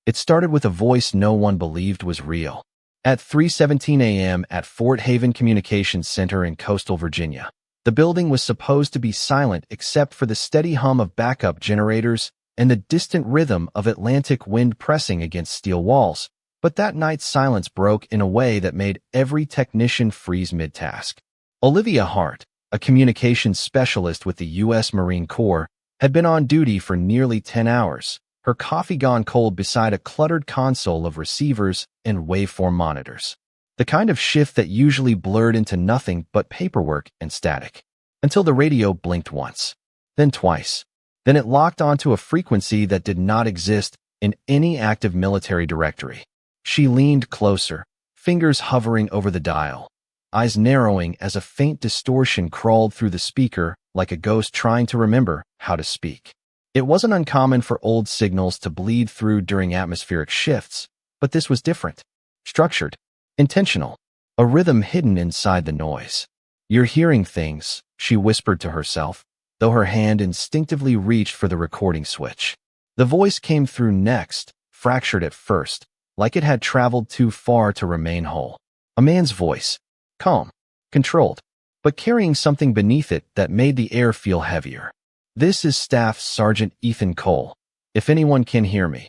It started with a voice no one believed was real. At 3:17 a.m. at Fort Haven Communications Center in coastal Virginia, the building was supposed to be silent except for the steady hum of backup generators and the distant rhythm of Atlantic wind pressing against steel walls. But that night silence broke in a way that made every technician freeze mid-task. Olivia Hart, a communications specialist with the U.S. Marine Corps, had been on duty for nearly 10 hours, her coffee gone cold beside a cluttered console of receivers and waveform monitors. The kind of shift that usually blurred into nothing but paperwork and static. Until the radio blinked once, then twice. Then it locked onto a frequency that did not exist in any active military directory. She leaned closer, fingers hovering over the dial, eyes narrowing as a faint distortion crawled through the speaker like a ghost trying to remember how to speak. It wasn't uncommon for old signals to bleed through during atmospheric shifts, but this was different. Structured, intentional, a rhythm hidden inside the noise. "You're hearing things," she whispered to herself, though her hand instinctively reached for the recording switch. The voice came through next, fractured at first, like it had traveled too far to remain whole. A man's voice, calm, controlled, but carrying something beneath it that made the air feel heavier. "This is Staff Sergeant Ethan Cole. If anyone can hear me."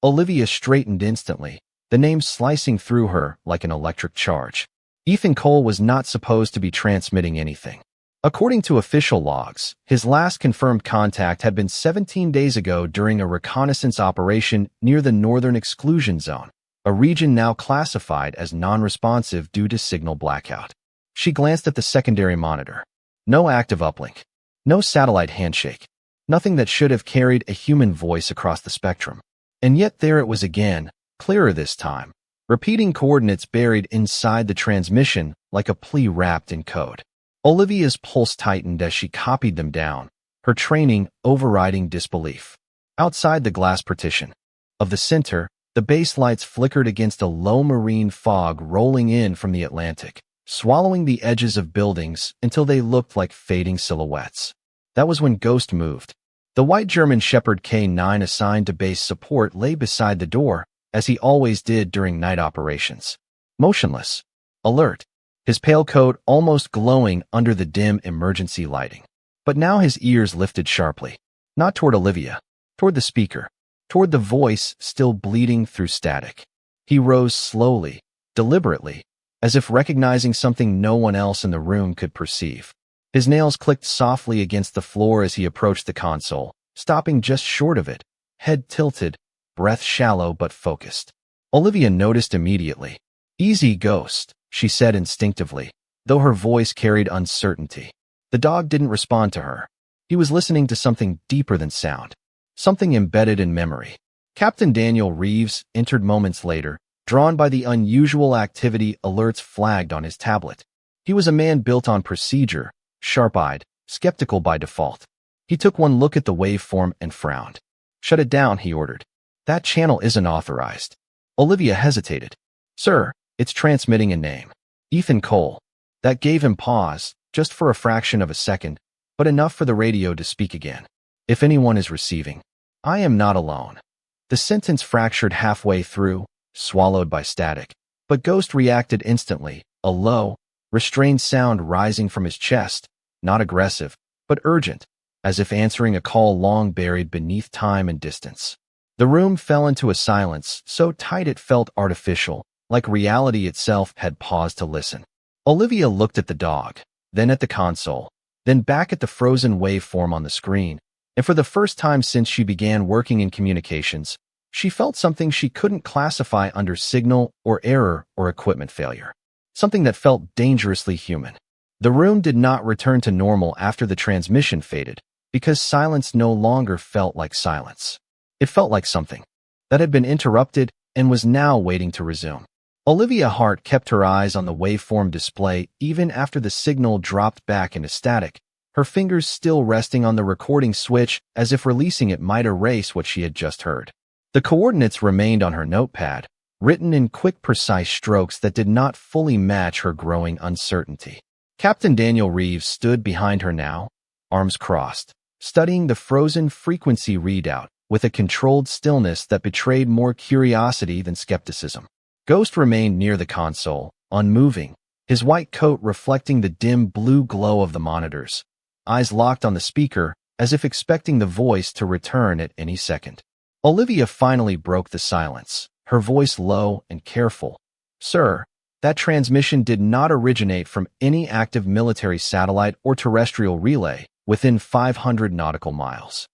Olivia straightened instantly, the name slicing through her like an electric charge. Ethan Cole was not supposed to be transmitting anything. According to official logs, his last confirmed contact had been 17 days ago during a reconnaissance operation near the Northern Exclusion Zone, a region now classified as non-responsive due to signal blackout. She glanced at the secondary monitor. No active uplink. No satellite handshake. Nothing that should have carried a human voice across the spectrum. And yet there it was again, clearer this time, repeating coordinates buried inside the transmission like a plea wrapped in code. Olivia's pulse tightened as she copied them down, her training overriding disbelief. Outside the glass partition of the center, the base lights flickered against a low marine fog rolling in from the Atlantic, swallowing the edges of buildings until they looked like fading silhouettes. That was when Ghost moved. The white German Shepherd K9 assigned to base support lay beside the door, as he always did during night operations. Motionless, alert, his pale coat almost glowing under the dim emergency lighting. But now his ears lifted sharply, not toward Olivia, toward the speaker, toward the voice still bleeding through static. He rose slowly, deliberately, as if recognizing something no one else in the room could perceive. His nails clicked softly against the floor as he approached the console, stopping just short of it, head tilted, breath shallow but focused. Olivia noticed immediately. "Easy, Ghost," she said instinctively, though her voice carried uncertainty. The dog didn't respond to her. He was listening to something deeper than sound, something embedded in memory. Captain Daniel Reeves entered moments later, drawn by the unusual activity alerts flagged on his tablet. He was a man built on procedure, sharp-eyed, skeptical by default. He took one look at the waveform and frowned. "Shut it down," he ordered. "That channel isn't authorized." Olivia hesitated. "Sir, it's transmitting a name. Ethan Cole." That gave him pause, just for a fraction of a second, but enough for the radio to speak again. "If anyone is receiving, I am not alone." The sentence fractured halfway through, swallowed by static. But Ghost reacted instantly, a low, restrained sound rising from his chest, not aggressive, but urgent, as if answering a call long buried beneath time and distance. The room fell into a silence so tight it felt artificial, like reality itself had paused to listen. Olivia looked at the dog, then at the console, then back at the frozen waveform on the screen, and for the first time since she began working in communications, she felt something she couldn't classify under signal or error or equipment failure. Something that felt dangerously human. The room did not return to normal after the transmission faded, because silence no longer felt like silence. It felt like something that had been interrupted and was now waiting to resume. Olivia Hart kept her eyes on the waveform display even after the signal dropped back into static, her fingers still resting on the recording switch as if releasing it might erase what she had just heard. The coordinates remained on her notepad, written in quick, precise strokes that did not fully match her growing uncertainty. Captain Daniel Reeves stood behind her now, arms crossed, studying the frozen frequency readout with a controlled stillness that betrayed more curiosity than skepticism. Ghost remained near the console, unmoving, his white coat reflecting the dim blue glow of the monitors, eyes locked on the speaker, as if expecting the voice to return at any second. Olivia finally broke the silence, her voice low and careful. "Sir, that transmission did not originate from any active military satellite or terrestrial relay within 500 nautical miles."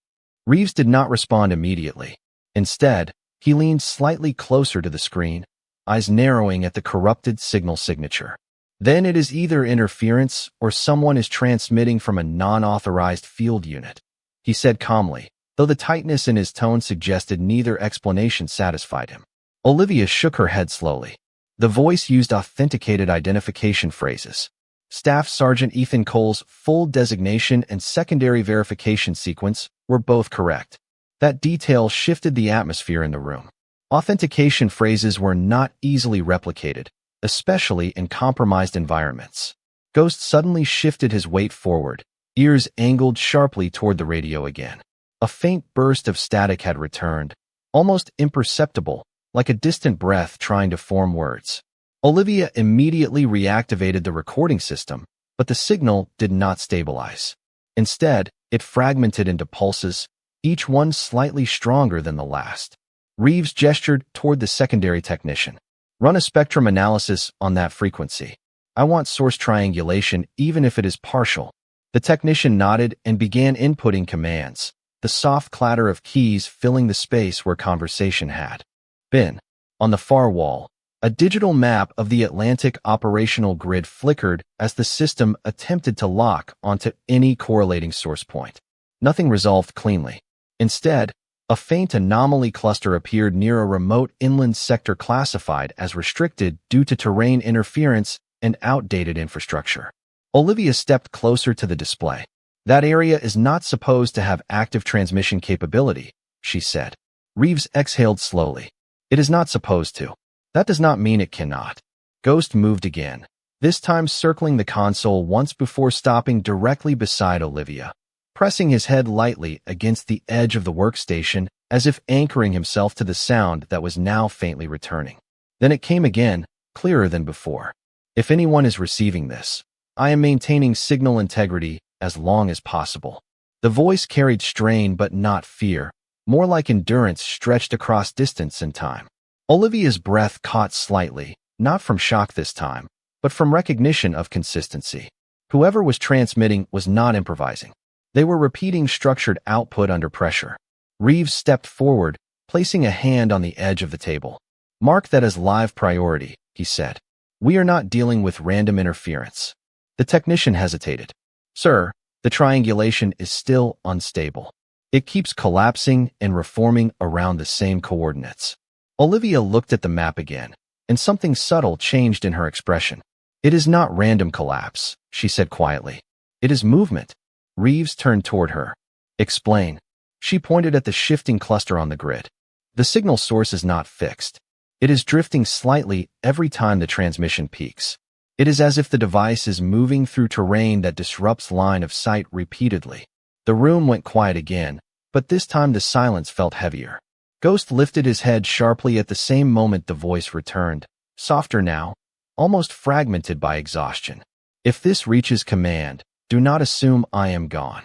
Reeves did not respond immediately. Instead, he leaned slightly closer to the screen, eyes narrowing at the corrupted signal signature. "Then it is either interference or someone is transmitting from a non-authorized field unit," he said calmly, though the tightness in his tone suggested neither explanation satisfied him. Olivia shook her head slowly. The voice used authenticated identification phrases. Staff Sergeant Ethan Cole's full designation and secondary verification sequence were both correct. That detail shifted the atmosphere in the room. Authentication phrases were not easily replicated, especially in compromised environments. Ghost suddenly shifted his weight forward, ears angled sharply toward the radio again. A faint burst of static had returned, almost imperceptible, like a distant breath trying to form words. Olivia immediately reactivated the recording system, but the signal did not stabilize. Instead, it fragmented into pulses, each one slightly stronger than the last. Reeves gestured toward the secondary technician. "Run a spectrum analysis on that frequency. I want source triangulation even if it is partial." The technician nodded and began inputting commands, the soft clatter of keys filling the space where conversation had been. On the far wall, a digital map of the Atlantic operational grid flickered as the system attempted to lock onto any correlating source point. Nothing resolved cleanly. Instead, a faint anomaly cluster appeared near a remote inland sector classified as restricted due to terrain interference and outdated infrastructure. Olivia stepped closer to the display. "That area is not supposed to have active transmission capability," she said. Reeves exhaled slowly. "It is not supposed to. That does not mean it cannot." Ghost moved again, this time circling the console once before stopping directly beside Olivia, pressing his head lightly against the edge of the workstation as if anchoring himself to the sound that was now faintly returning. Then it came again, clearer than before. "If anyone is receiving this, I am maintaining signal integrity as long as possible." The voice carried strain but not fear, more like endurance stretched across distance and time. Olivia's breath caught slightly, not from shock this time, but from recognition of consistency. Whoever was transmitting was not improvising. They were repeating structured output under pressure. Reeves stepped forward, placing a hand on the edge of the table. "Mark that as live priority," he said. "We are not dealing with random interference." The technician hesitated. "Sir, the triangulation is still unstable. It keeps collapsing and reforming around the same coordinates." Olivia looked at the map again, and something subtle changed in her expression. "It is not random collapse," she said quietly. "It is movement." Reeves turned toward her. "Explain." She pointed at the shifting cluster on the grid. "The signal source is not fixed. It is drifting slightly every time the transmission peaks. It is as if the device is moving through terrain that disrupts line of sight repeatedly." The room went quiet again, but this time the silence felt heavier. Ghost lifted his head sharply at the same moment the voice returned, softer now, almost fragmented by exhaustion. "If this reaches command, do not assume I am gone."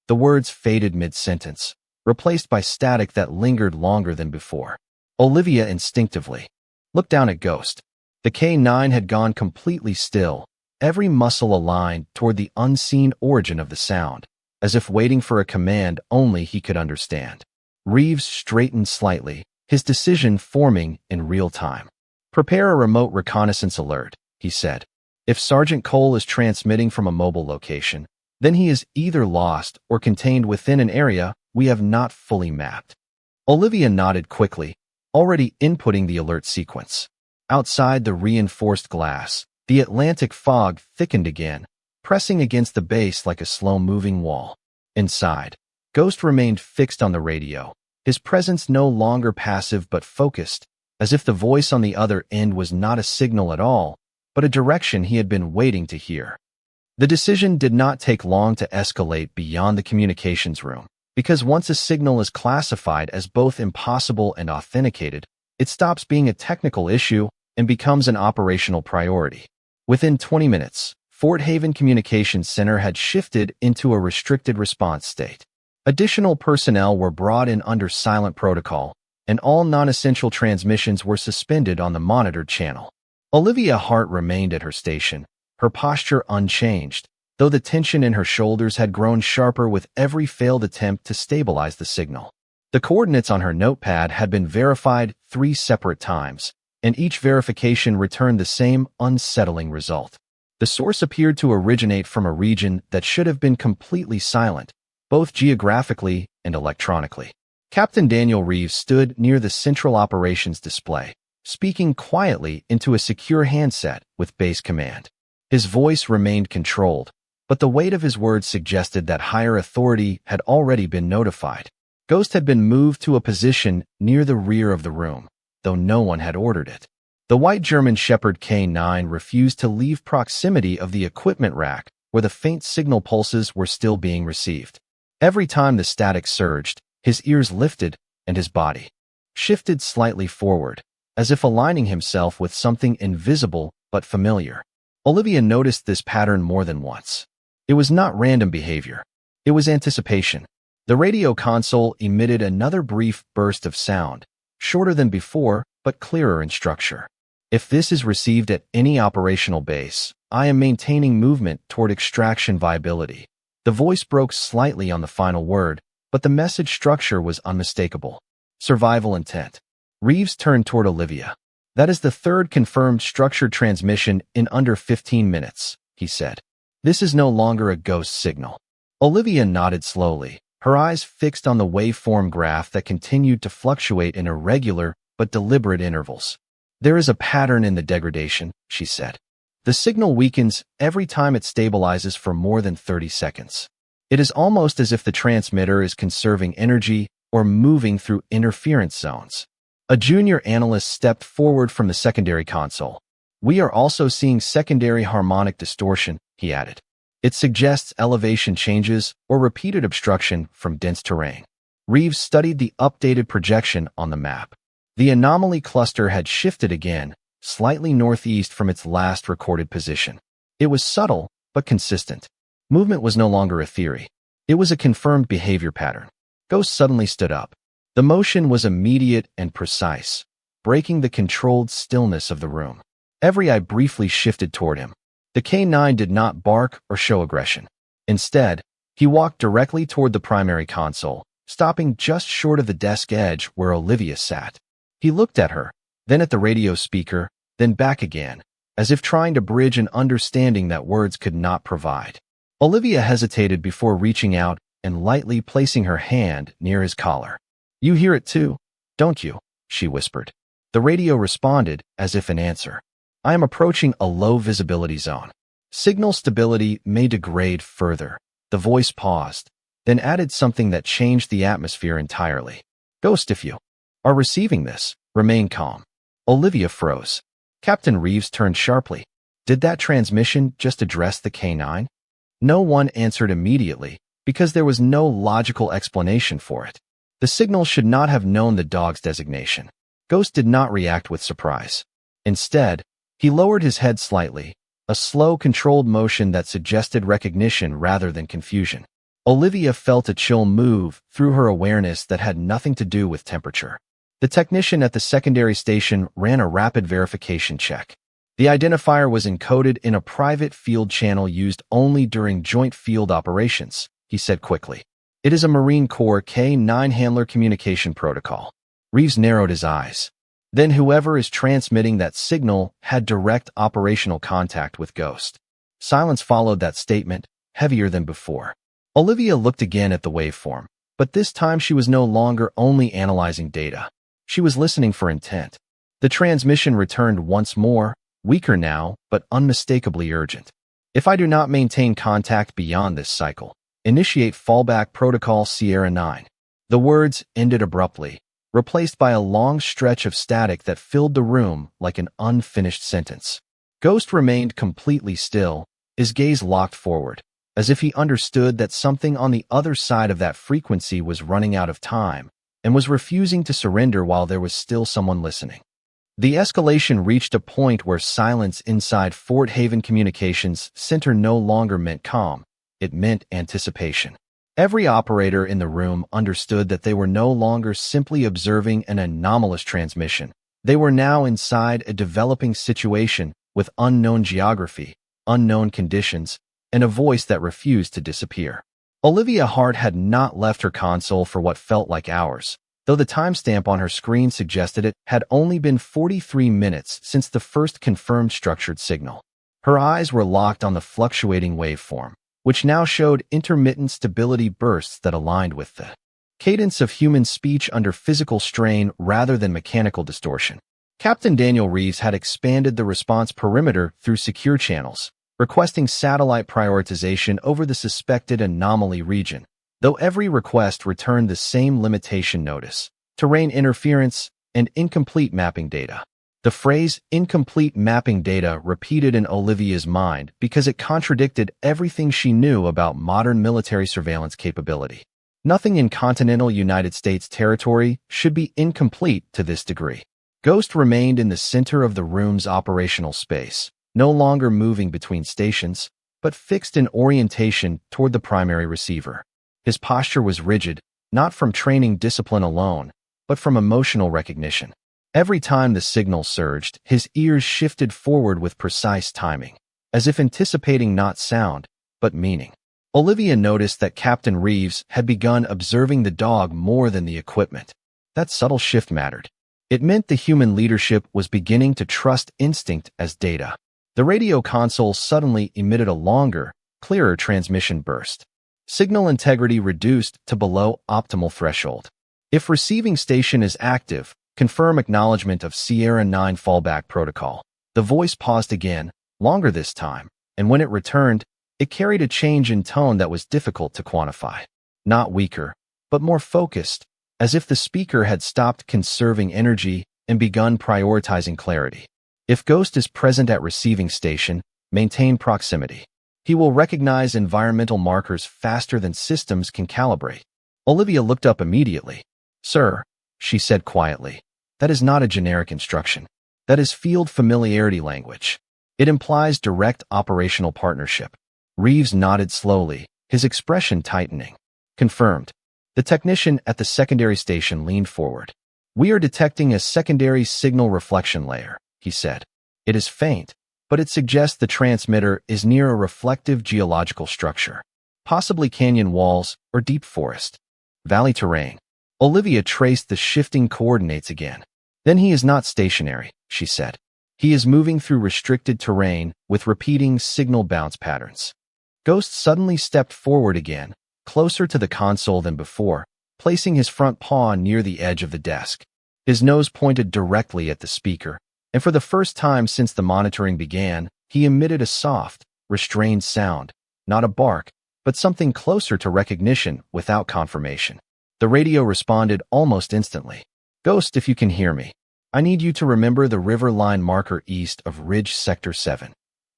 The words faded mid-sentence, replaced by static that lingered longer than before. Olivia instinctively looked down at Ghost. The K9 had gone completely still, every muscle aligned toward the unseen origin of the sound, as if waiting for a command only he could understand. Reeves straightened slightly, his decision forming in real time. "Prepare a remote reconnaissance alert," he said. "If Sergeant Cole is transmitting from a mobile location, then he is either lost or contained within an area we have not fully mapped." Olivia nodded quickly, already inputting the alert sequence. Outside the reinforced glass, the Atlantic fog thickened again, pressing against the base like a slow-moving wall. Inside, Ghost remained fixed on the radio, his presence no longer passive but focused, as if the voice on the other end was not a signal at all, but a direction he had been waiting to hear. The decision did not take long to escalate beyond the communications room, Because once a signal is classified as both impossible and authenticated, it stops being a technical issue and becomes an operational priority. Within 20 minutes, Fort Haven Communications Center had shifted into a restricted response state. Additional personnel were brought in under silent protocol, and all non-essential transmissions were suspended on the monitored channel. Olivia Hart remained at her station, her posture unchanged, though the tension in her shoulders had grown sharper with every failed attempt to stabilize the signal. The coordinates on her notepad had been verified 3 separate times, and each verification returned the same unsettling result. The source appeared to originate from a region that should have been completely silent, both geographically and electronically. Captain Daniel Reeves stood near the central operations display, speaking quietly into a secure handset with base command. His voice remained controlled, but the weight of his words suggested that higher authority had already been notified. Ghost had been moved to a position near the rear of the room, though no one had ordered it. The white German Shepherd K9 refused to leave proximity of the equipment rack where the faint signal pulses were still being received. Every time the static surged, his ears lifted and his body shifted slightly forward, as if aligning himself with something invisible but familiar. Olivia noticed this pattern more than once. It was not random behavior. It was anticipation. The radio console emitted another brief burst of sound, shorter than before, but clearer in structure. If this is received at any operational base, I am maintaining movement toward extraction viability. The voice broke slightly on the final word, but the message structure was unmistakable. Survival intent. Reeves turned toward Olivia. That is the 3rd confirmed structured transmission in under 15 minutes, he said. This is no longer a ghost signal. Olivia nodded slowly, her eyes fixed on the waveform graph that continued to fluctuate in irregular but deliberate intervals. There is a pattern in the degradation, she said. The signal weakens every time it stabilizes for more than 30 seconds. It is almost as if the transmitter is conserving energy or moving through interference zones. A junior analyst stepped forward from the secondary console. We are also seeing secondary harmonic distortion, he added. It suggests elevation changes or repeated obstruction from dense terrain. Reeves studied the updated projection on the map. The anomaly cluster had shifted again, slightly northeast from its last recorded position. It was subtle, but consistent. Movement was no longer a theory. It was a confirmed behavior pattern. Ghost suddenly stood up. The motion was immediate and precise, breaking the controlled stillness of the room. Every eye briefly shifted toward him. The K9 did not bark or show aggression. Instead, he walked directly toward the primary console, stopping just short of the desk edge where Olivia sat. He looked at her, then at the radio speaker, then back again, as if trying to bridge an understanding that words could not provide. Olivia hesitated before reaching out and lightly placing her hand near his collar. "You hear it too, don't you?" she whispered. The radio responded as if in answer. "I am approaching a low visibility zone. Signal stability may degrade further." The voice paused, then added something that changed the atmosphere entirely. "Ghost, if you are receiving this, remain calm." Olivia froze. Captain Reeves turned sharply. Did that transmission just address the K9? No one answered immediately, because there was no logical explanation for it. The signal should not have known the dog's designation. Ghost did not react with surprise. Instead, he lowered his head slightly, a slow, controlled motion that suggested recognition rather than confusion. Olivia felt a chill move through her awareness that had nothing to do with temperature. The technician at the secondary station ran a rapid verification check. The identifier was encoded in a private field channel used only during joint field operations, he said quickly. It is a Marine Corps K9 handler communication protocol. Reeves narrowed his eyes. Then whoever is transmitting that signal had direct operational contact with Ghost. Silence followed that statement, heavier than before. Olivia looked again at the waveform, but this time she was no longer only analyzing data. She was listening for intent. The transmission returned once more, weaker now, but unmistakably urgent. "If I do not maintain contact beyond this cycle, initiate fallback protocol Sierra 9. The words ended abruptly, replaced by a long stretch of static that filled the room like an unfinished sentence. Ghost remained completely still, his gaze locked forward. as if he understood that something on the other side of that frequency was running out of time and was refusing to surrender while there was still someone listening. The escalation reached a point where silence inside Fort Haven Communications Center no longer meant calm, it meant anticipation. Every operator in the room understood that they were no longer simply observing an anomalous transmission. They were now inside a developing situation with unknown geography, unknown conditions, and a voice that refused to disappear. Olivia Hart had not left her console for what felt like hours, though the timestamp on her screen suggested it had only been 43 minutes since the first confirmed structured signal. Her eyes were locked on the fluctuating waveform, which now showed intermittent stability bursts that aligned with the cadence of human speech under physical strain rather than mechanical distortion. Captain Daniel Reeves had expanded the response perimeter through secure channels, requesting satellite prioritization over the suspected anomaly region, though every request returned the same limitation notice: terrain interference and incomplete mapping data. The phrase incomplete mapping data repeated in Olivia's mind because it contradicted everything she knew about modern military surveillance capability. Nothing in continental United States territory should be incomplete to this degree. Ghost remained in the center of the room's operational space, no longer moving between stations, but fixed in orientation toward the primary receiver. His posture was rigid, not from training discipline alone, but from emotional recognition. Every time the signal surged, his ears shifted forward with precise timing, as if anticipating not sound, but meaning. Olivia noticed that Captain Reeves had begun observing the dog more than the equipment. That subtle shift mattered. It meant the human leadership was beginning to trust instinct as data. The radio console suddenly emitted a longer, clearer transmission burst. Signal integrity reduced to below optimal threshold. If receiving station is active, confirm acknowledgement of Sierra 9 fallback protocol. The voice paused again, longer this time, and when it returned, it carried a change in tone that was difficult to quantify. Not weaker, but more focused, as if the speaker had stopped conserving energy and begun prioritizing clarity. If Ghost is present at receiving station, maintain proximity. He will recognize environmental markers faster than systems can calibrate. Olivia looked up immediately. "Sir," she said quietly, "that is not a generic instruction. That is field familiarity language. It implies direct operational partnership." Reeves nodded slowly, his expression tightening. "Confirmed." The technician at the secondary station leaned forward. "We are detecting a secondary signal reflection layer," he said. "It is faint, but it suggests the transmitter is near a reflective geological structure, possibly canyon walls or deep forest. Valley terrain." Olivia traced the shifting coordinates again. "Then he is not stationary," she said. "He is moving through restricted terrain with repeating signal bounce patterns." Ghost suddenly stepped forward again, closer to the console than before, placing his front paw near the edge of the desk. His nose pointed directly at the speaker, and for the first time since the monitoring began, he emitted a soft, restrained sound, not a bark, but something closer to recognition without confirmation. The radio responded almost instantly. "Ghost, if you can hear me, I need you to remember the river line marker east of Ridge Sector 7.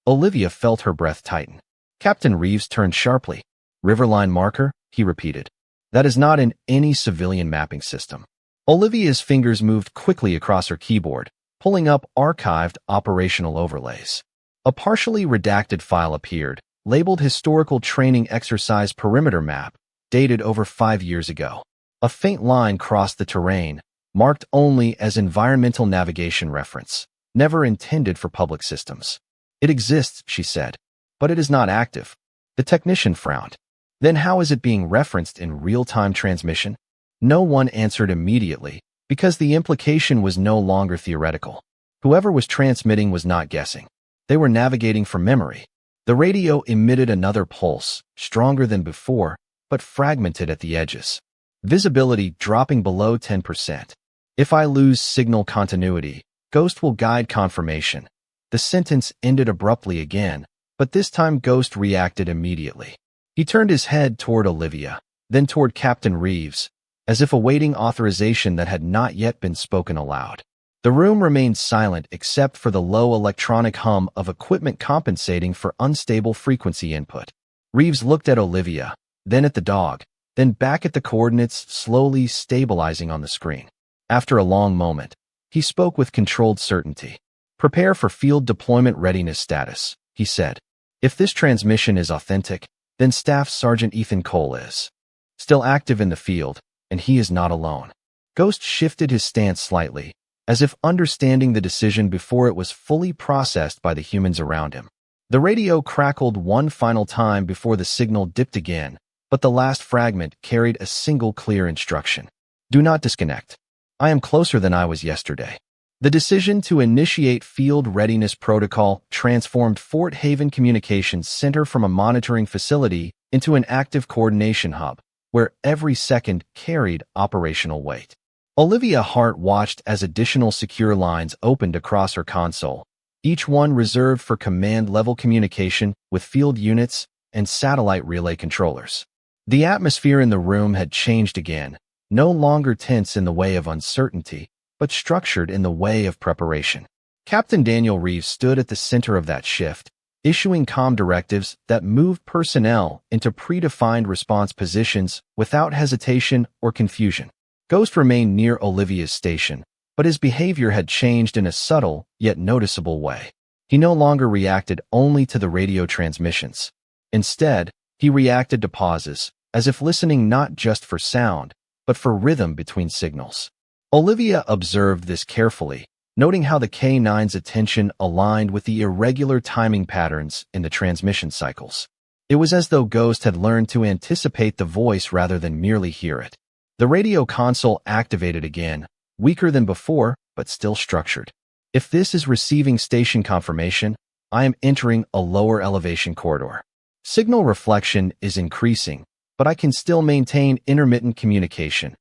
Olivia felt her breath tighten. Captain Reeves turned sharply. "Riverline marker?" he repeated. "That is not in any civilian mapping system." Olivia's fingers moved quickly across her keyboard, pulling up archived operational overlays. A partially redacted file appeared, labeled Historical Training Exercise Perimeter Map, dated over 5 years ago. A faint line crossed the terrain, marked only as environmental navigation reference, never intended for public systems. "It exists," she said, "but it is not active." The technician frowned. "Then how is it being referenced in real-time transmission?" No one answered immediately, because the implication was no longer theoretical. Whoever was transmitting was not guessing. They were navigating from memory. The radio emitted another pulse, stronger than before, but fragmented at the edges. Visibility dropping below 10%. "If I lose signal continuity, Ghost will guide confirmation." The sentence ended abruptly again, but this time Ghost reacted immediately. He turned his head toward Olivia, then toward Captain Reeves, as if awaiting authorization that had not yet been spoken aloud. The room remained silent except for the low electronic hum of equipment compensating for unstable frequency input. Reeves looked at Olivia, then at the dog, then back at the coordinates slowly stabilizing on the screen. After a long moment, he spoke with controlled certainty. "Prepare for field deployment readiness status," he said. "If this transmission is authentic, then Staff Sergeant Ethan Cole is still active in the field, and he is not alone." Ghost shifted his stance slightly, as if understanding the decision before it was fully processed by the humans around him. The radio crackled one final time before the signal dipped again, but the last fragment carried a single clear instruction. "Do not disconnect. I am closer than I was yesterday." The decision to initiate field readiness protocol transformed Fort Haven Communications Center from a monitoring facility into an active coordination hub, where every second carried operational weight. Olivia Hart watched as additional secure lines opened across her console, each one reserved for command-level communication with field units and satellite relay controllers. The atmosphere in the room had changed again, no longer tense in the way of uncertainty, but structured in the way of preparation. Captain Daniel Reeves stood at the center of that shift, issuing comm directives that moved personnel into predefined response positions without hesitation or confusion. Ghost remained near Olivia's station, but his behavior had changed in a subtle yet noticeable way. He no longer reacted only to the radio transmissions. Instead, he reacted to pauses, as if listening not just for sound, but for rhythm between signals. Olivia observed this carefully, noting how the K-9's attention aligned with the irregular timing patterns in the transmission cycles. It was as though Ghost had learned to anticipate the voice rather than merely hear it. The radio console activated again, weaker than before, but still structured. "If this is receiving station confirmation, I am entering a lower elevation corridor. Signal reflection is increasing, but I can still maintain intermittent communication."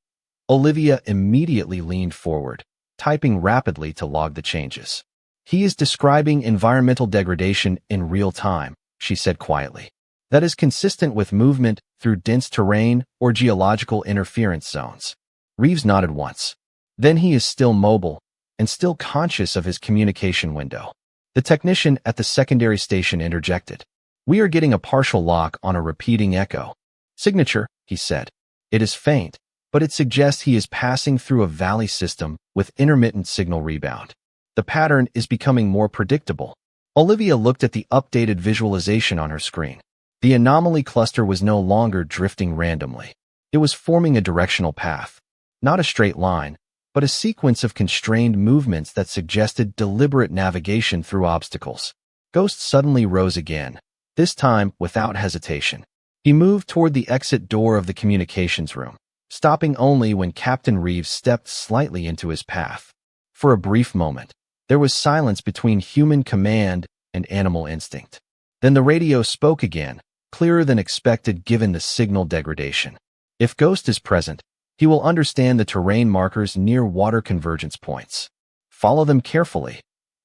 Olivia immediately leaned forward, typing rapidly to log the changes. "He is describing environmental degradation in real time," she said quietly. "That is consistent with movement through dense terrain or geological interference zones." Reeves nodded once. "Then he is still mobile and still conscious of his communication window." The technician at the secondary station interjected. "We are getting a partial lock on a repeating echo signature," he said. "It is faint, but it suggests he is passing through a valley system with intermittent signal rebound. The pattern is becoming more predictable." Olivia looked at the updated visualization on her screen. The anomaly cluster was no longer drifting randomly. It was forming a directional path, not a straight line, but a sequence of constrained movements that suggested deliberate navigation through obstacles. Ghost suddenly rose again, this time without hesitation. He moved toward the exit door of the communications room, stopping only when Captain Reeves stepped slightly into his path. For a brief moment, there was silence between human command and animal instinct. Then the radio spoke again, clearer than expected given the signal degradation. "If Ghost is present, he will understand the terrain markers near water convergence points. Follow them carefully."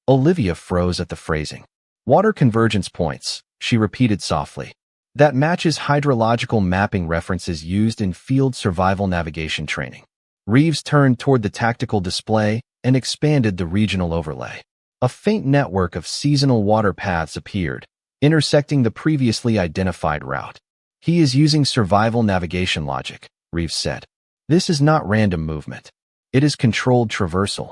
Olivia froze at the phrasing. "Water convergence points," she repeated softly. "That matches hydrological mapping references used in field survival navigation training." Reeves turned toward the tactical display and expanded the regional overlay. A faint network of seasonal water paths appeared, intersecting the previously identified route. "He is using survival navigation logic," Reeves said. "This is not random movement. It is controlled traversal."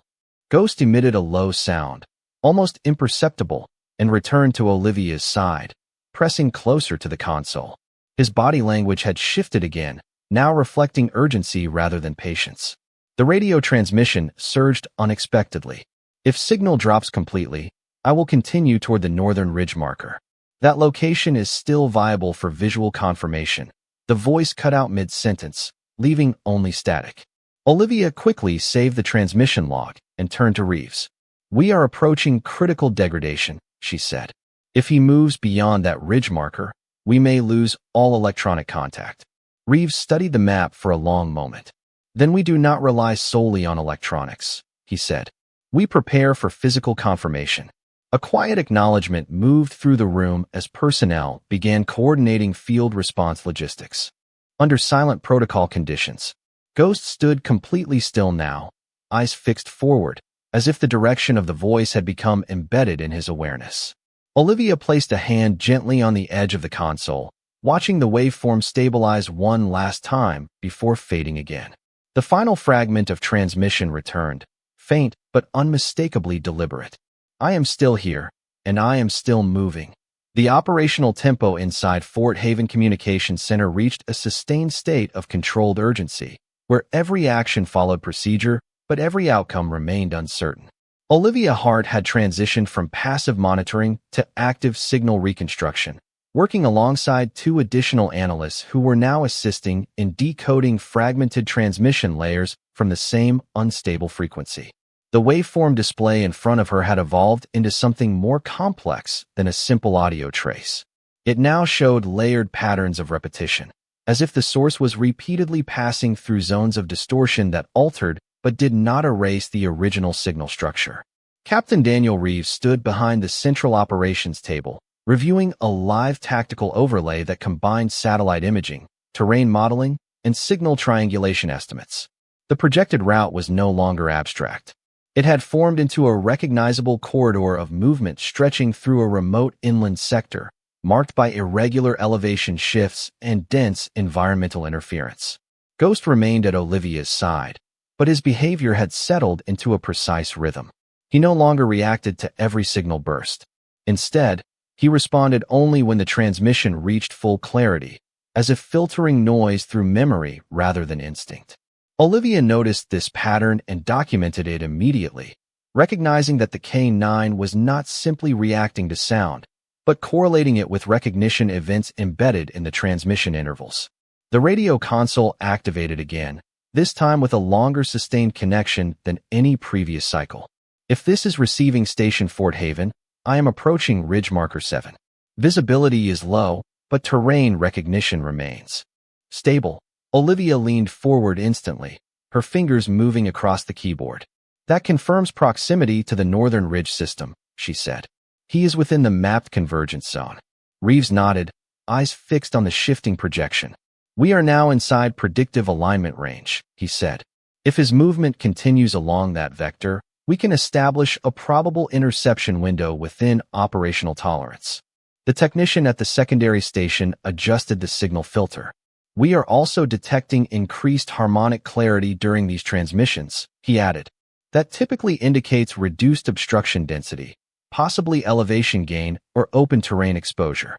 Ghost emitted a low sound, almost imperceptible, and returned to Olivia's side, pressing closer to the console. His body language had shifted again, now reflecting urgency rather than patience. The radio transmission surged unexpectedly. "If signal drops completely, I will continue toward the northern ridge marker. That location is still viable for visual confirmation." The voice cut out mid-sentence, leaving only static. Olivia quickly saved the transmission log and turned to Reeves. "We are approaching critical degradation," she said. "If he moves beyond that ridge marker, we may lose all electronic contact." Reeves studied the map for a long moment. "Then we do not rely solely on electronics," he said. "We prepare for physical confirmation." A quiet acknowledgement moved through the room as personnel began coordinating field response logistics. Under silent protocol conditions, Ghost stood completely still now, eyes fixed forward, as if the direction of the voice had become embedded in his awareness. Olivia placed a hand gently on the edge of the console, watching the waveform stabilize one last time before fading again. The final fragment of transmission returned, faint but unmistakably deliberate. I am still here, and I am still moving. The operational tempo inside Fort Haven Communications Center reached a sustained state of controlled urgency, where every action followed procedure, but every outcome remained uncertain. Olivia Hart had transitioned from passive monitoring to active signal reconstruction, working alongside two additional analysts who were now assisting in decoding fragmented transmission layers from the same unstable frequency. The waveform display in front of her had evolved into something more complex than a simple audio trace. It now showed layered patterns of repetition, as if the source was repeatedly passing through zones of distortion that altered but did not erase the original signal structure. Captain Daniel Reeves stood behind the central operations table, reviewing a live tactical overlay that combined satellite imaging, terrain modeling, and signal triangulation estimates. The projected route was no longer abstract. It had formed into a recognizable corridor of movement stretching through a remote inland sector, marked by irregular elevation shifts and dense environmental interference. Ghost remained at Olivia's side, but his behavior had settled into a precise rhythm. He no longer reacted to every signal burst. Instead, he responded only when the transmission reached full clarity, as if filtering noise through memory rather than instinct. Olivia noticed this pattern and documented it immediately, recognizing that the K9 was not simply reacting to sound, but correlating it with recognition events embedded in the transmission intervals. The radio console activated again, this time with a longer sustained connection than any previous cycle. If this is receiving station Fort Haven, I am approaching Ridge Marker 7. Visibility is low, but terrain recognition remains stable. Olivia leaned forward instantly, her fingers moving across the keyboard. That confirms proximity to the Northern Ridge system, she said. He is within the mapped convergence zone. Reeves nodded, eyes fixed on the shifting projection. We are now inside predictive alignment range, he said. If his movement continues along that vector, we can establish a probable interception window within operational tolerance. The technician at the secondary station adjusted the signal filter. We are also detecting increased harmonic clarity during these transmissions, he added. That typically indicates reduced obstruction density, possibly elevation gain or open terrain exposure.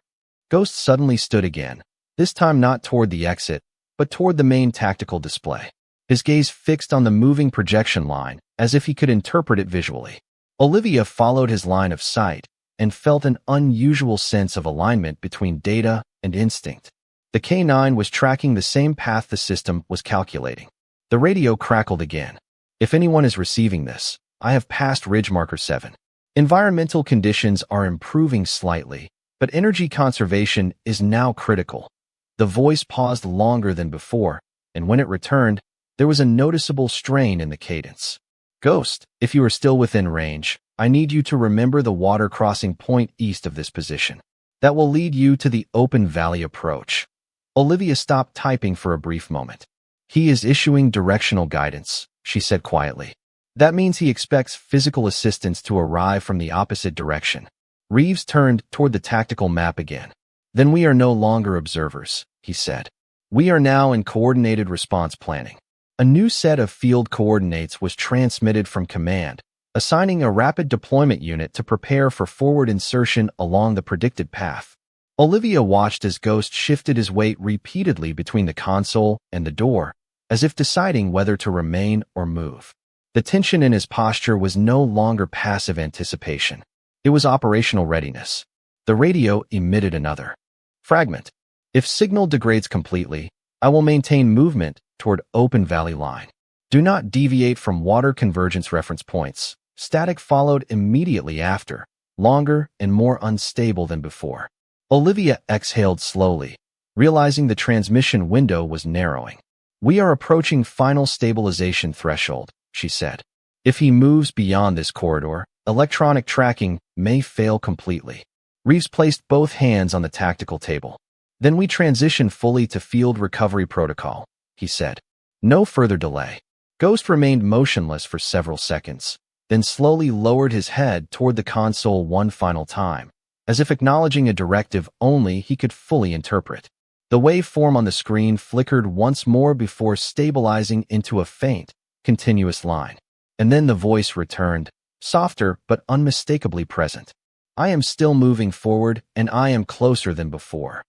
Ghost suddenly stood again, this time not toward the exit, but toward the main tactical display. His gaze fixed on the moving projection line, as if he could interpret it visually. Olivia followed his line of sight and felt an unusual sense of alignment between data and instinct. The K9 was tracking the same path the system was calculating. The radio crackled again. If anyone is receiving this, I have passed Ridge Marker 7. Environmental conditions are improving slightly, but energy conservation is now critical. The voice paused longer than before, and when it returned, there was a noticeable strain in the cadence. Ghost, if you are still within range, I need you to remember the water crossing point east of this position. That will lead you to the open valley approach. Olivia stopped typing for a brief moment. He is issuing directional guidance, she said quietly. That means he expects physical assistance to arrive from the opposite direction. Reeves turned toward the tactical map again. Then we are no longer observers, he said. We are now in coordinated response planning. A new set of field coordinates was transmitted from command, assigning a rapid deployment unit to prepare for forward insertion along the predicted path. Olivia watched as Ghost shifted his weight repeatedly between the console and the door, as if deciding whether to remain or move. The tension in his posture was no longer passive anticipation. It was operational readiness. The radio emitted another fragment. If signal degrades completely, I will maintain movement toward open valley line. Do not deviate from water convergence reference points. Static followed immediately after, longer and more unstable than before. Olivia exhaled slowly, realizing the transmission window was narrowing. We are approaching final stabilization threshold, she said. If he moves beyond this corridor, electronic tracking may fail completely. Reeves placed both hands on the tactical table. Then we transition fully to field recovery protocol, he said. No further delay. Ghost remained motionless for several seconds, then slowly lowered his head toward the console one final time, as if acknowledging a directive only he could fully interpret. The waveform on the screen flickered once more before stabilizing into a faint, continuous line. And then the voice returned, softer but unmistakably present. I am still moving forward, and I am closer than before.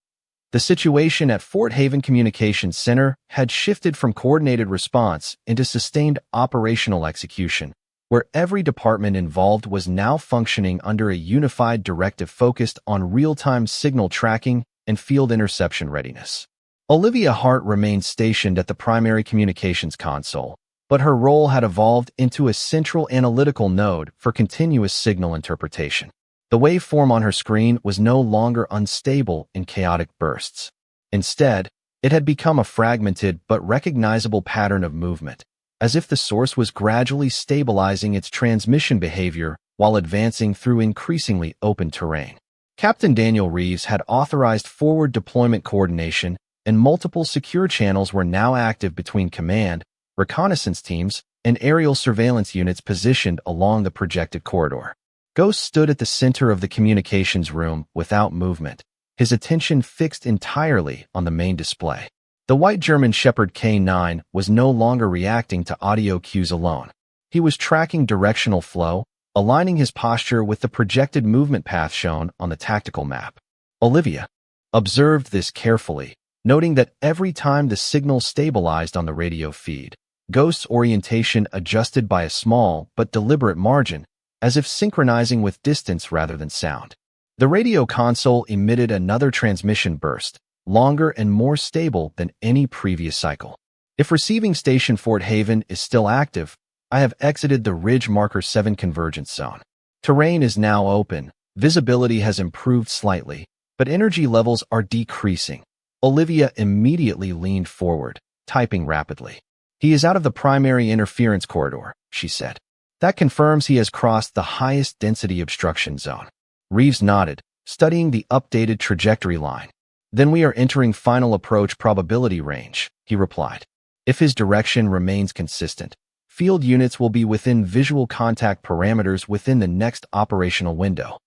The situation at Fort Haven Communications Center had shifted from coordinated response into sustained operational execution, where every department involved was now functioning under a unified directive focused on real-time signal tracking and field interception readiness. Olivia Hart remained stationed at the primary communications console, but her role had evolved into a central analytical node for continuous signal interpretation. The waveform on her screen was no longer unstable in chaotic bursts. Instead, it had become a fragmented but recognizable pattern of movement, as if the source was gradually stabilizing its transmission behavior while advancing through increasingly open terrain. Captain Daniel Reeves had authorized forward deployment coordination, and multiple secure channels were now active between command, reconnaissance teams, and aerial surveillance units positioned along the projected corridor. Ghost stood at the center of the communications room without movement, his attention fixed entirely on the main display. The white German Shepherd K9 was no longer reacting to audio cues alone. He was tracking directional flow, aligning his posture with the projected movement path shown on the tactical map. Olivia observed this carefully, noting that every time the signal stabilized on the radio feed, Ghost's orientation adjusted by a small but deliberate margin, as if synchronizing with distance rather than sound. The radio console emitted another transmission burst, longer and more stable than any previous cycle. If receiving station Fort Haven is still active, I have exited the Ridge Marker 7 convergence zone. Terrain is now open, visibility has improved slightly, but energy levels are decreasing. Olivia immediately leaned forward, typing rapidly. He is out of the primary interference corridor, she said. That confirms he has crossed the highest density obstruction zone. Reeves nodded, studying the updated trajectory line. Then we are entering final approach probability range, he replied. If his direction remains consistent, field units will be within visual contact parameters within the next operational window.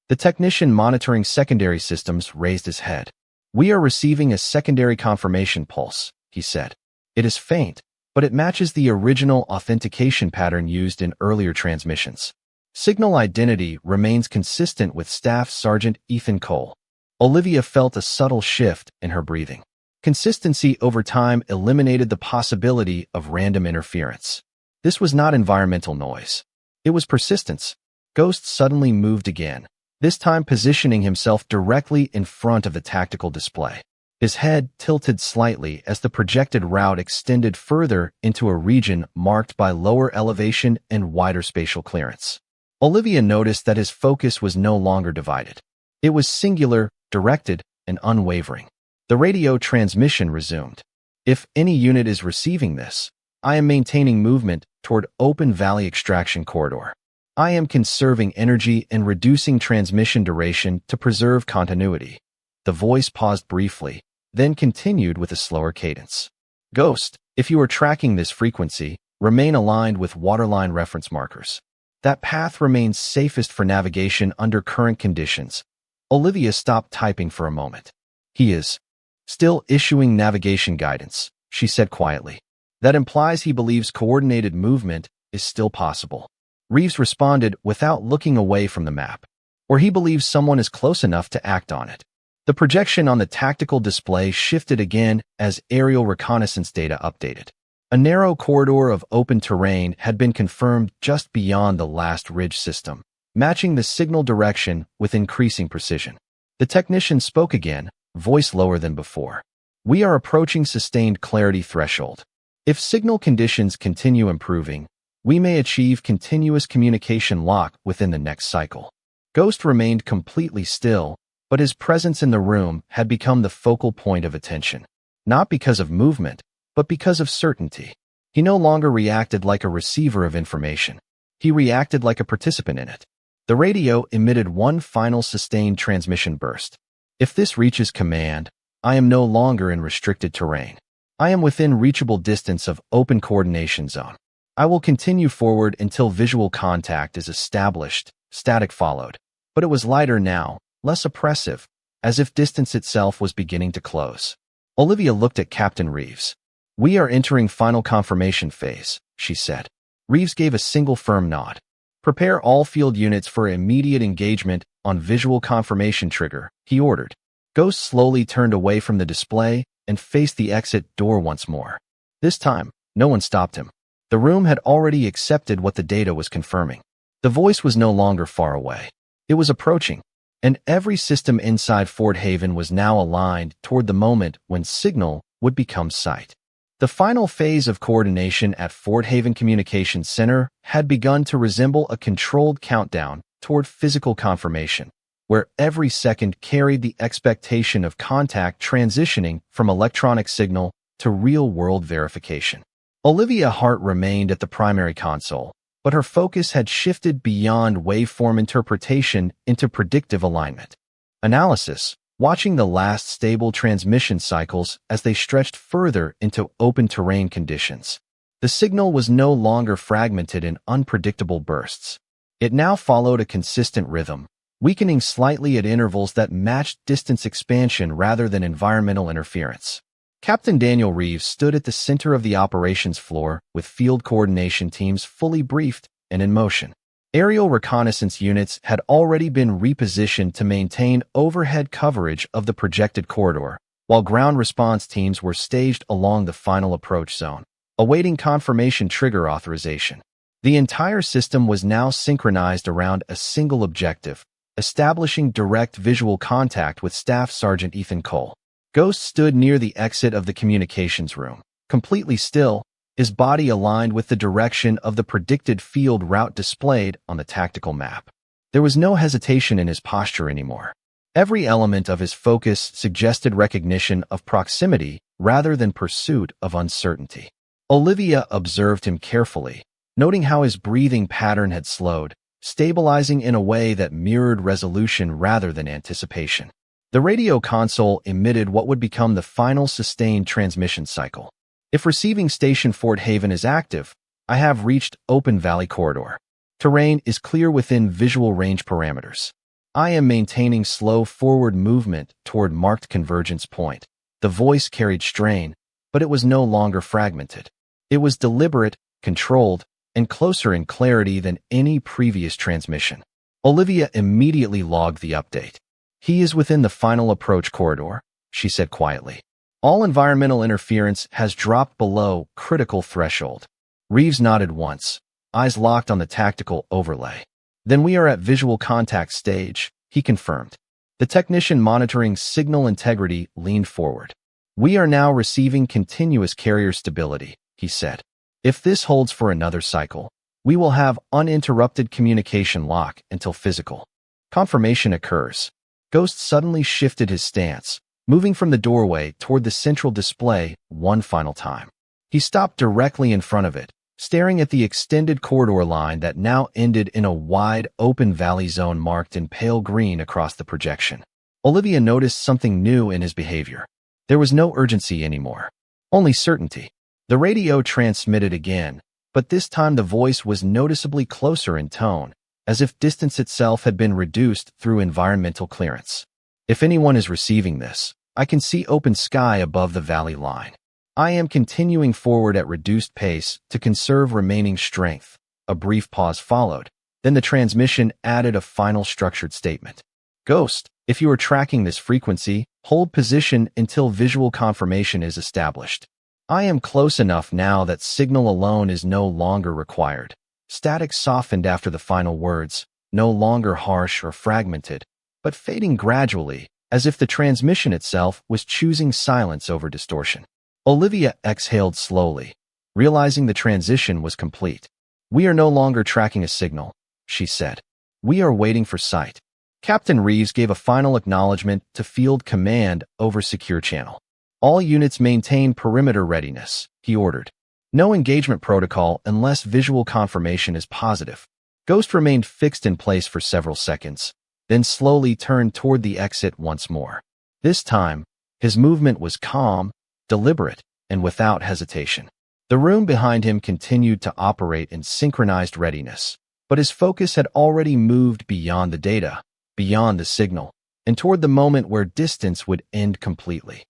The technician monitoring secondary systems raised his head. We are receiving a secondary confirmation pulse, he said. It is faint, but it matches the original authentication pattern used in earlier transmissions. Signal identity remains consistent with Staff Sergeant Ethan Cole. Olivia felt a subtle shift in her breathing. Consistency over time eliminated the possibility of random interference. This was not environmental noise. It was persistence. Ghost suddenly moved again, this time positioning himself directly in front of the tactical display. His head tilted slightly as the projected route extended further into a region marked by lower elevation and wider spatial clearance. Olivia noticed that his focus was no longer divided. It was singular, directed, and unwavering. The radio transmission resumed. If any unit is receiving this, I am maintaining movement toward Open Valley Extraction Corridor. I am conserving energy and reducing transmission duration to preserve continuity. The voice paused briefly, then continued with a slower cadence. Ghost, if you are tracking this frequency, remain aligned with waterline reference markers. That path remains safest for navigation under current conditions. Olivia stopped typing for a moment. He is still issuing navigation guidance, she said quietly. That implies he believes coordinated movement is still possible. Reeves responded without looking away from the map. Or he believes someone is close enough to act on it. The projection on the tactical display shifted again as aerial reconnaissance data updated. A narrow corridor of open terrain had been confirmed just beyond the last ridge system, matching the signal direction with increasing precision. The technician spoke again, voice lower than before. We are approaching sustained clarity threshold. If signal conditions continue improving, we may achieve continuous communication lock within the next cycle. Ghost remained completely still, but his presence in the room had become the focal point of attention. Not because of movement, but because of certainty. He no longer reacted like a receiver of information. He reacted like a participant in it. The radio emitted one final sustained transmission burst. If this reaches command, I am no longer in restricted terrain. I am within reachable distance of open coordination zone. I will continue forward until visual contact is established, static followed. But it was lighter now, less oppressive, as if distance itself was beginning to close. Olivia looked at Captain Reeves. "We are entering final confirmation phase," she said. Reeves gave a single firm nod. "Prepare all field units for immediate engagement on visual confirmation trigger," he ordered. Ghost slowly turned away from the display and faced the exit door once more. This time, no one stopped him. The room had already accepted what the data was confirming. The voice was no longer far away. It was approaching, and every system inside Fort Haven was now aligned toward the moment when signal would become sight. The final phase of coordination at Fort Haven Communications Center had begun to resemble a controlled countdown toward physical confirmation, where every second carried the expectation of contact transitioning from electronic signal to real-world verification. Olivia Hart remained at the primary console, but her focus had shifted beyond waveform interpretation into predictive alignment. Analysis, watching the last stable transmission cycles as they stretched further into open terrain conditions. The signal was no longer fragmented in unpredictable bursts. It now followed a consistent rhythm, weakening slightly at intervals that matched distance expansion rather than environmental interference. Captain Daniel Reeves stood at the center of the operations floor with field coordination teams fully briefed and in motion. Aerial reconnaissance units had already been repositioned to maintain overhead coverage of the projected corridor, while ground response teams were staged along the final approach zone, awaiting confirmation trigger authorization. The entire system was now synchronized around a single objective, establishing direct visual contact with Staff Sergeant Ethan Cole. Ghost stood near the exit of the communications room, completely still, his body aligned with the direction of the predicted field route displayed on the tactical map. There was no hesitation in his posture anymore. Every element of his focus suggested recognition of proximity rather than pursuit of uncertainty. Olivia observed him carefully, noting how his breathing pattern had slowed, stabilizing in a way that mirrored resolution rather than anticipation. The radio console emitted what would become the final sustained transmission cycle. "If receiving station Fort Haven is active, I have reached Open Valley Corridor. Terrain is clear within visual range parameters. I am maintaining slow forward movement toward marked convergence point." The voice carried strain, but it was no longer fragmented. It was deliberate, controlled, and closer in clarity than any previous transmission. Olivia immediately logged the update. "He is within the final approach corridor," she said quietly. "All environmental interference has dropped below critical threshold." Reeves nodded once, eyes locked on the tactical overlay. "Then we are at visual contact stage," he confirmed. The technician monitoring signal integrity leaned forward. "We are now receiving continuous carrier stability," he said. "If this holds for another cycle, we will have uninterrupted communication lock until physical confirmation occurs." Ghost suddenly shifted his stance, moving from the doorway toward the central display one final time. He stopped directly in front of it, staring at the extended corridor line that now ended in a wide, open valley zone marked in pale green across the projection. Olivia noticed something new in his behavior. There was no urgency anymore, only certainty. The radio transmitted again, but this time the voice was noticeably closer in tone, as if distance itself had been reduced through environmental clearance. "If anyone is receiving this, I can see open sky above the valley line. I am continuing forward at reduced pace to conserve remaining strength." A brief pause followed. Then the transmission added a final structured statement. "Ghost, if you are tracking this frequency, hold position until visual confirmation is established. I am close enough now that signal alone is no longer required." Static softened after the final words, no longer harsh or fragmented, but fading gradually, as if the transmission itself was choosing silence over distortion. Olivia exhaled slowly, realizing the transition was complete. "We are no longer tracking a signal," she said. "We are waiting for sight." Captain Reeves gave a final acknowledgement to field command over secure channel. "All units maintain perimeter readiness," he ordered. "No engagement protocol unless visual confirmation is positive." Ghost remained fixed in place for several seconds, then slowly turned toward the exit once more. This time, his movement was calm, deliberate, and without hesitation. The room behind him continued to operate in synchronized readiness, but his focus had already moved beyond the data, beyond the signal, and toward the moment where distance would end completely.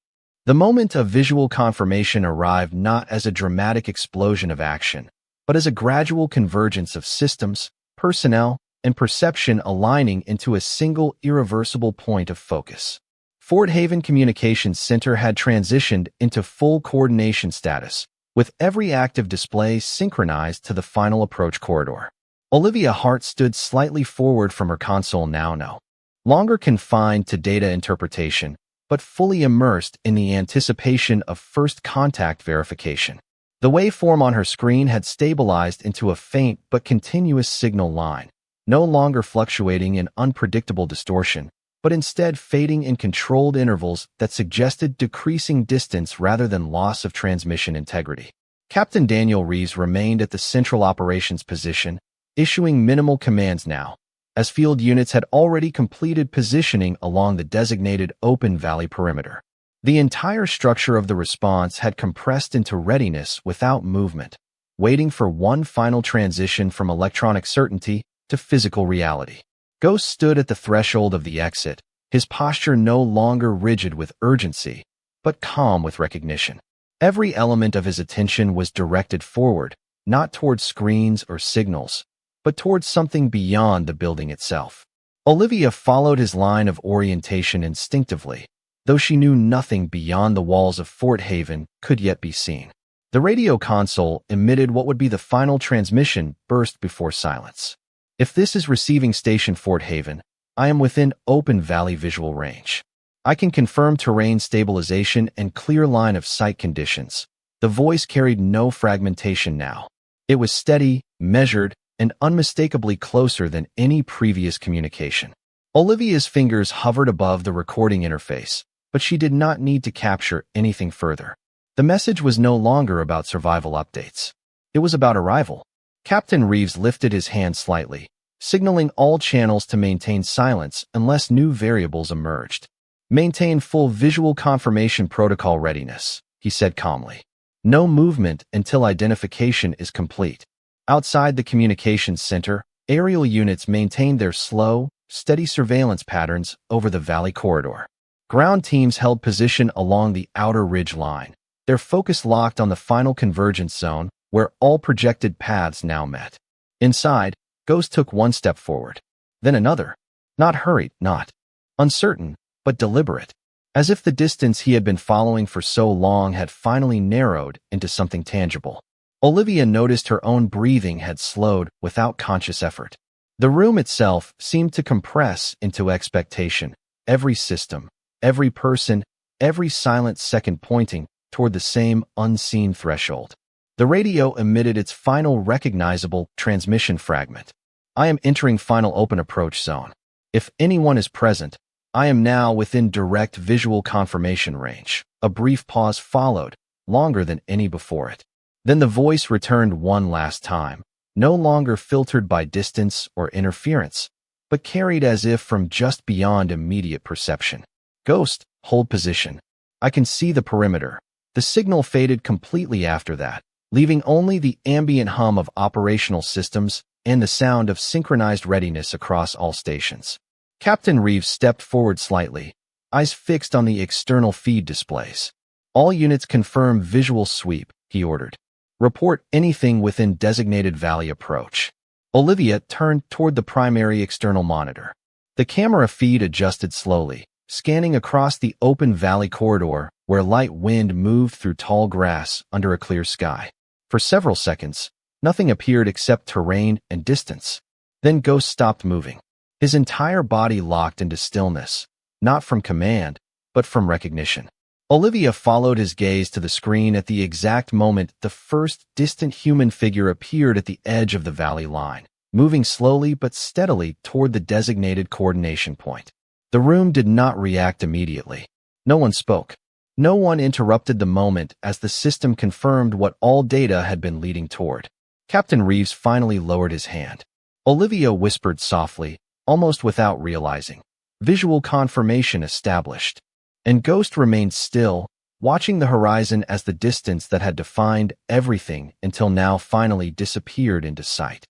The moment of visual confirmation arrived not as a dramatic explosion of action, but as a gradual convergence of systems, personnel, and perception aligning into a single irreversible point of focus. Fort Haven Communications Center had transitioned into full coordination status, with every active display synchronized to the final approach corridor. Olivia Hart stood slightly forward from her console now no longer confined to data interpretation, but fully immersed in the anticipation of first contact verification. The waveform on her screen had stabilized into a faint but continuous signal line, no longer fluctuating in unpredictable distortion, but instead fading in controlled intervals that suggested decreasing distance rather than loss of transmission integrity. Captain Daniel Reeves remained at the central operations position, issuing minimal commands now, as field units had already completed positioning along the designated open valley perimeter. The entire structure of the response had compressed into readiness without movement, waiting for one final transition from electronic certainty to physical reality. Ghost stood at the threshold of the exit, his posture no longer rigid with urgency, but calm with recognition. Every element of his attention was directed forward, not towards screens or signals, but towards something beyond the building itself. Olivia followed his line of orientation instinctively, though she knew nothing beyond the walls of Fort Haven could yet be seen. The radio console emitted what would be the final transmission burst before silence. If this is receiving station Fort Haven, I am within open valley visual range. I can confirm terrain stabilization and clear line of sight conditions. The voice carried no fragmentation now. It was steady, measured, and unmistakably closer than any previous communication. Olivia's fingers hovered above the recording interface, but she did not need to capture anything further. The message was no longer about survival updates. It was about arrival. Captain Reeves lifted his hand slightly, signaling all channels to maintain silence unless new variables emerged. Maintain full visual confirmation protocol readiness, he said calmly. No movement until identification is complete. Outside the communications center, aerial units maintained their slow, steady surveillance patterns over the valley corridor. Ground teams held position along the outer ridge line, their focus locked on the final convergence zone where all projected paths now met. Inside, Ghost took one step forward, then another, not hurried, not uncertain, but deliberate, as if the distance he had been following for so long had finally narrowed into something tangible. Olivia noticed her own breathing had slowed without conscious effort. The room itself seemed to compress into expectation, every system, every person, every silent second pointing toward the same unseen threshold. The radio emitted its final recognizable transmission fragment. I am entering final open approach zone. If anyone is present, I am now within direct visual confirmation range. A brief pause followed, longer than any before it. Then the voice returned one last time, no longer filtered by distance or interference, but carried as if from just beyond immediate perception. Ghost, hold position. I can see the perimeter. The signal faded completely after that, leaving only the ambient hum of operational systems and the sound of synchronized readiness across all stations. Captain Reeves stepped forward slightly, eyes fixed on the external feed displays. All units confirm visual sweep, he ordered. Report anything within designated valley approach. Olivia turned toward the primary external monitor. The camera feed adjusted slowly, scanning across the open valley corridor where light wind moved through tall grass under a clear sky. For several seconds, nothing appeared except terrain and distance. Then Ghost stopped moving. His entire body locked into stillness, not from command, but from recognition. Olivia followed his gaze to the screen at the exact moment the first distant human figure appeared at the edge of the valley line, moving slowly but steadily toward the designated coordination point. The room did not react immediately. No one spoke. No one interrupted the moment as the system confirmed what all data had been leading toward. Captain Reeves finally lowered his hand. Olivia whispered softly, almost without realizing. Visual confirmation established. And Ghost remained still, watching the horizon as the distance that had defined everything until now finally disappeared into sight.